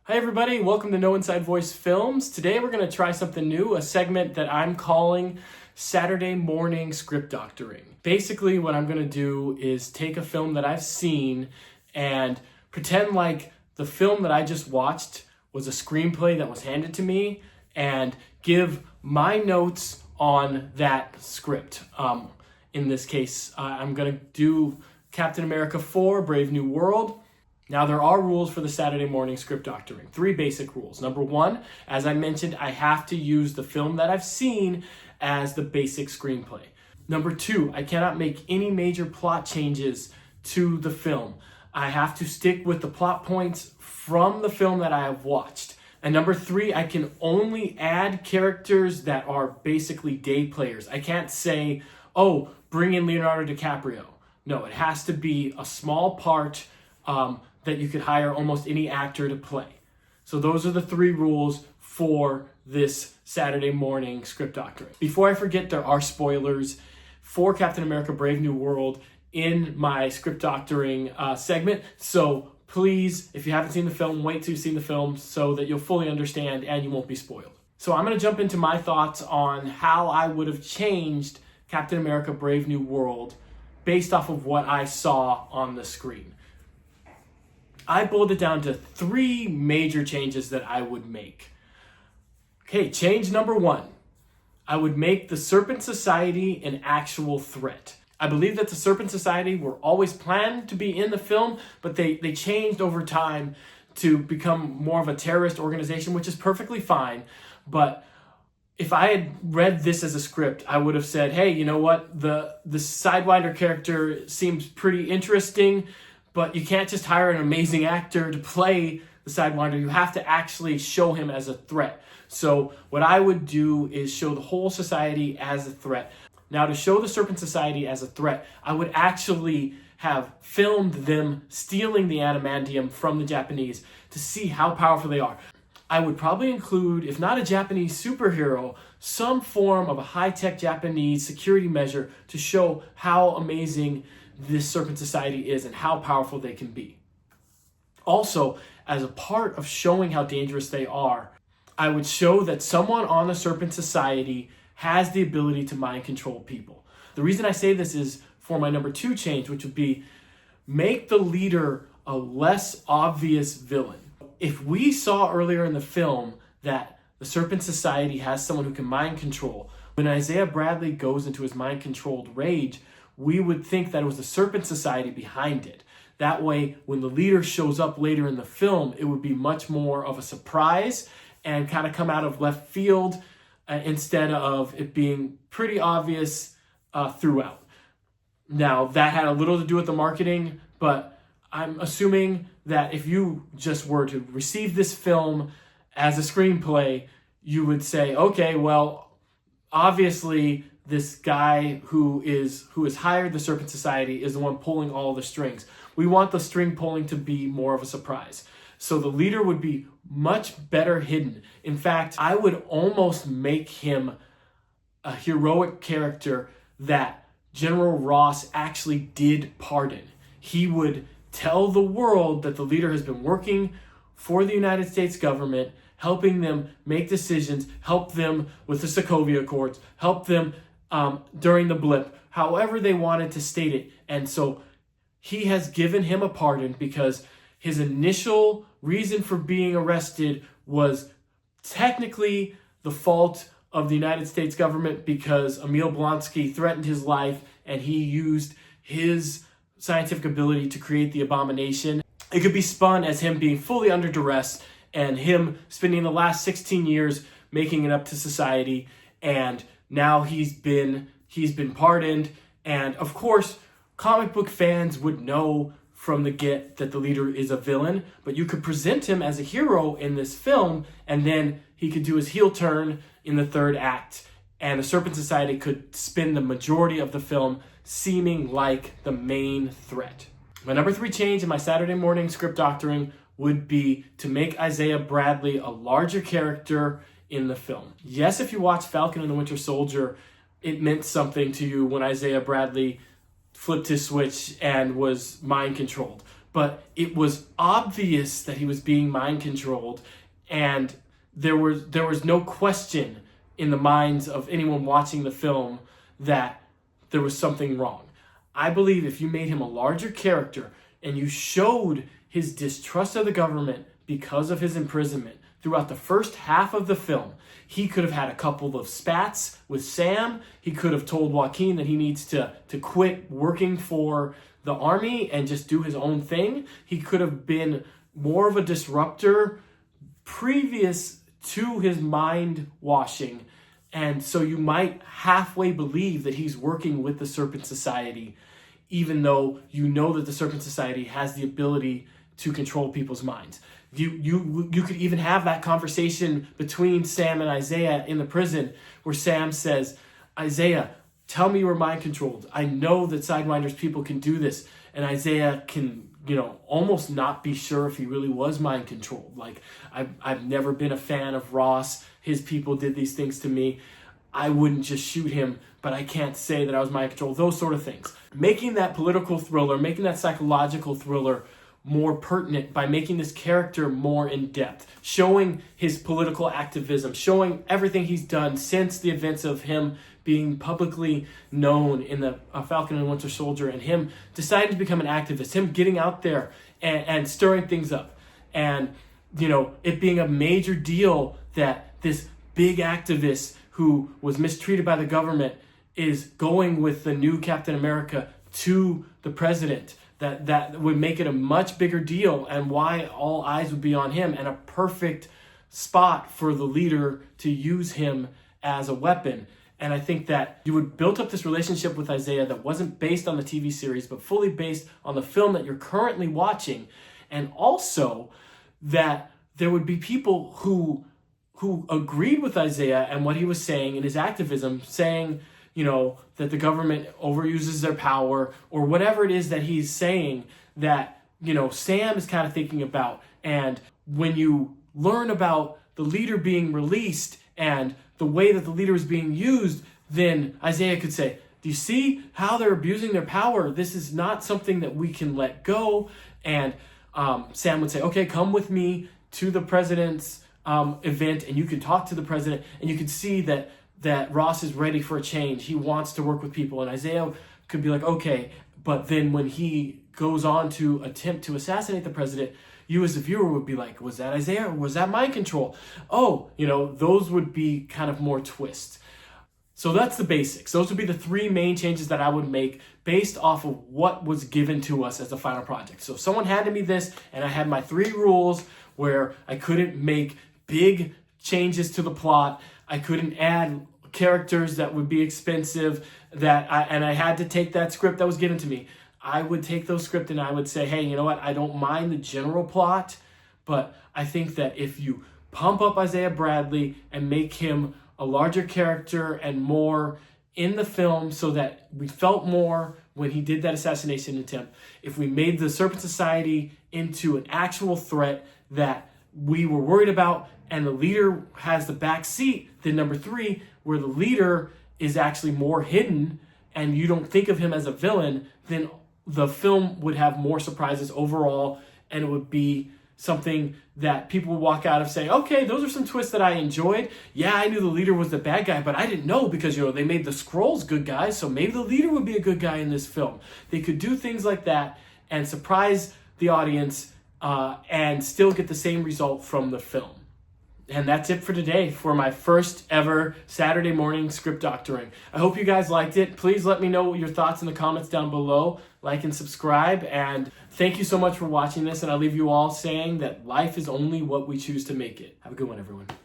Hi everybody, welcome to No Inside Voice Films. Today we're going to try something new, a segment that I'm calling Saturday Morning Script Doctoring. Basically what I'm going to do is take a film that I've seen and pretend like the film that I just watched was a screenplay that was handed to me and give my notes on that script. In this case, I'm going to do Captain America 4, Brave New World. Now, there are rules for the Saturday morning script doctoring. 3 basic rules. Number 1, as I mentioned, I have to use the film that I've seen as the basic screenplay. Number 2, I cannot make any major plot changes to the film. I have to stick with the plot points from the film that I have watched. And number 3, I can only add characters that are basically day players. I can't say, oh, bring in Leonardo DiCaprio. No, it has to be a small part that you could hire almost any actor to play. So those are the 3 rules for this Saturday morning script doctoring. Before I forget, there are spoilers for Captain America Brave New World in my script doctoring segment. So please, if you haven't seen the film, wait till you've seen the film so that you'll fully understand and you won't be spoiled. So I'm going to jump into my thoughts on how I would have changed Captain America Brave New World based off of what I saw on the screen. I boiled it down to 3 major changes that I would make. Okay, change number 1. I would make the Serpent Society an actual threat. I believe that the Serpent Society were always planned to be in the film, but they changed over time to become more of a terrorist organization, which is perfectly fine. But if I had read this as a script, I would have said, hey, you know what? The Sidewinder character seems pretty interesting, but you can't just hire an amazing actor to play the Sidewinder. You have to actually show him as a threat. So what I would do is show the whole society as a threat. Now, to show the Serpent Society as a threat, I would actually have filmed them stealing the adamantium from the Japanese to see how powerful they are. I would probably include, if not a Japanese superhero, some form of a high-tech Japanese security measure to show how amazing this Serpent Society is and how powerful they can be. Also, as a part of showing how dangerous they are, I would show that someone on the Serpent Society has the ability to mind control people. The reason I say this is for my number 2 change, which would be make the leader a less obvious villain. If we saw earlier in the film that the Serpent Society has someone who can mind control, when Isaiah Bradley goes into his mind-controlled rage, we would think that it was the Serpent Society behind it. That way, when the leader shows up later in the film, it would be much more of a surprise and kind of come out of left field instead of it being pretty obvious throughout. Now, that had a little to do with the marketing, but I'm assuming that if you just were to receive this film as a screenplay, you would say, okay, well, obviously this guy who has hired the Serpent Society is the one pulling all the strings. We want the string pulling to be more of a surprise. So the leader would be much better hidden. In fact, I would almost make him a heroic character that General Ross actually did pardon. He would tell the world that the leader has been working for the United States government, helping them make decisions, help them with the Sokovia Accords, help them during the blip, however they wanted to state it. And so he has given him a pardon because his initial reason for being arrested was technically the fault of the United States government because Emil Blonsky threatened his life and he used his scientific ability to create the abomination. It could be spun as him being fully under duress and him spending the last 16 years making it up to society, and now he's been pardoned. And of course, comic book fans would know from the get that the leader is a villain, but you could present him as a hero in this film, and then he could do his heel turn in the 3rd act, and the Serpent Society could spend the majority of the film seeming like the main threat. My number 3 change in my Saturday morning script doctoring would be to make Isaiah Bradley a larger character in the film. Yes, if you watch Falcon and the Winter Soldier, it meant something to you when Isaiah Bradley flipped his switch and was mind controlled. but it was obvious that he was being mind controlled, and there was no question in the minds of anyone watching the film that there was something wrong. I believe if you made him a larger character and you showed his distrust of the government because of his imprisonment throughout the first half of the film, he could have had a couple of spats with Sam. He could have told Joaquin that he needs to quit working for the army and just do his own thing. He could have been more of a disruptor previous to his mind washing. And so you might halfway believe that he's working with the Serpent Society, even though you know that the Serpent Society has the ability to control people's minds. You could even have that conversation between Sam and Isaiah in the prison where Sam says, Isaiah, tell me you were mind controlled. I know that Sidewinder's people can do this. And Isaiah can, almost not be sure if he really was mind controlled. Like, I've never been a fan of Ross. His people did these things to me. I wouldn't just shoot him, but I can't say that I was mind controlled. Those sort of things. Making that political thriller, making that psychological thriller more pertinent by making this character more in depth, showing his political activism, showing everything he's done since the events of him being publicly known in the Falcon and Winter Soldier, and him deciding to become an activist, him getting out there and stirring things up, and it being a major deal that this big activist who was mistreated by the government is going with the new Captain America to the president. That would make it a much bigger deal, and why all eyes would be on him, and a perfect spot for the leader to use him as a weapon. And I think that you would build up this relationship with Isaiah that wasn't based on the TV series, but fully based on the film that you're currently watching. And also that there would be people who agreed with Isaiah and what he was saying in his activism, saying, that the government overuses their power, or whatever it is that he's saying that, Sam is kind of thinking about. And when you learn about the leader being released and the way that the leader is being used, then Isaiah could say, do you see how they're abusing their power? This is not something that we can let go. And Sam would say, okay, come with me to the president's event, and you can talk to the president, and you can see that Ross is ready for a change. He wants to work with people. And Isaiah could be like, okay, but then when he goes on to attempt to assassinate the president, you as a viewer would be like, was that Isaiah or was that mind control? Oh, those would be kind of more twists. So that's the basics. Those would be the three main changes that I would make based off of what was given to us as the final project. So if someone handed me this and I had my 3 rules where I couldn't make big changes to the plot, I couldn't add characters that would be expensive, and I had to take that script that was given to me, I would take those scripts and I would say, hey, you know what? I don't mind the general plot, but I think that if you pump up Isaiah Bradley and make him a larger character and more in the film so that we felt more when he did that assassination attempt, if we made the Serpent Society into an actual threat that we were worried about, and the leader has the back seat, then number 3, where the leader is actually more hidden and you don't think of him as a villain, then the film would have more surprises overall, and it would be something that people would walk out of saying, okay, those are some twists that I enjoyed. Yeah, I knew the leader was the bad guy, but I didn't know because, they made the Skrulls good guys, so maybe the leader would be a good guy in this film. They could do things like that and surprise the audience and still get the same result from the film. And that's it for today for my first ever Saturday morning script doctoring. I hope you guys liked it. Please let me know your thoughts in the comments down below. Like and subscribe. And thank you so much for watching this. And I'll leave you all saying that life is only what we choose to make it. Have a good one, everyone.